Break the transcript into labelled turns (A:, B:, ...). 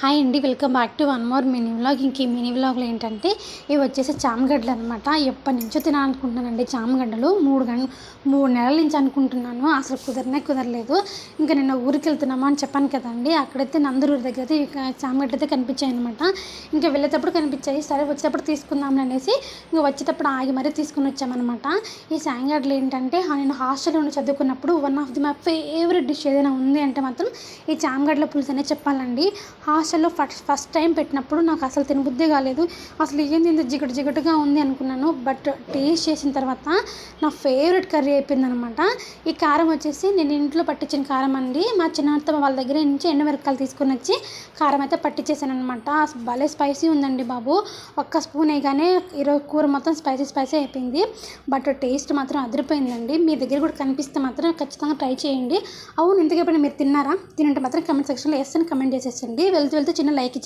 A: Hi అండి, welcome back to one more mini vlog. ఇంక ఈ మినీ వ్లాగ్లో ఏంటంటే ఇవి వచ్చేసి చామగడ్డలు అనమాట. ఎప్పటి నుంచో తినాలనుకుంటున్నానండి చామగడ్డలు. 3 నెలల నుంచి అనుకుంటున్నాను, అసలు కుదరలేదు. ఇంకా నిన్న ఊరికి వెళ్తున్నాము అని చెప్పాను కదండి, అక్కడైతే నందరూరు దగ్గర అయితే చామగడ్డ అయితే కనిపించాయి అనమాట. ఇంకా వెళ్ళేటప్పుడు కనిపించాయి, సరే వచ్చేటప్పుడు తీసుకుందాం అనేసి ఇంకా వచ్చేటప్పుడు ఆగి మరీ తీసుకుని వచ్చామన్నమాట. ఈ చామగడ్డలు ఏంటంటే నేను హాస్టల్లో ఉండి చదువుకున్నప్పుడు one of the my favourite dish ఏదైనా ఉంది అంటే మాత్రం ఈ చామగడ్డల పులుసు అనే చెప్పాలండి. హాస్టల్లో ఫస్ట్ టైం పెట్టినప్పుడు నాకు అసలు తినబుద్ధే కాలేదు. అసలు ఏంది ఇంత జిగటుగా ఉంది అనుకున్నాను. బట్ టేస్ట్ చేసిన తర్వాత నా ఫేవరెట్ కర్రీ అయిపోయిందనమాట. ఈ కారం వచ్చేసి నేను ఇంట్లో పట్టించిన కారం అండి. మా చిన్నత్తమ్మ వాళ్ళ దగ్గర నుంచి ఎండుమిరపకాయలు తీసుకుని వచ్చి కారం అయితే పట్టించేసాను అనమాట. అసలు భలే స్పైసీ ఉందండి బాబు. ఒక్క స్పూన్ వేయగానే ఈరోజు కూర మొత్తం స్పైసీ అయిపోయింది. బట్ టేస్ట్ మాత్రం అదిరిపోయిందండి. మీ దగ్గర కూడా కనిపిస్తే మాత్రం ఖచ్చితంగా ట్రై చేయండి. అవును, ఇంతకేపైనా మీరు తిన్నారా? తినంటే మాత్రం కమెంట్ సెక్షన్లో ఎస్ అని కమెంట్ చేసేసండి. వెళ్తూ చిన్న లైక్ ఇచ్చేసి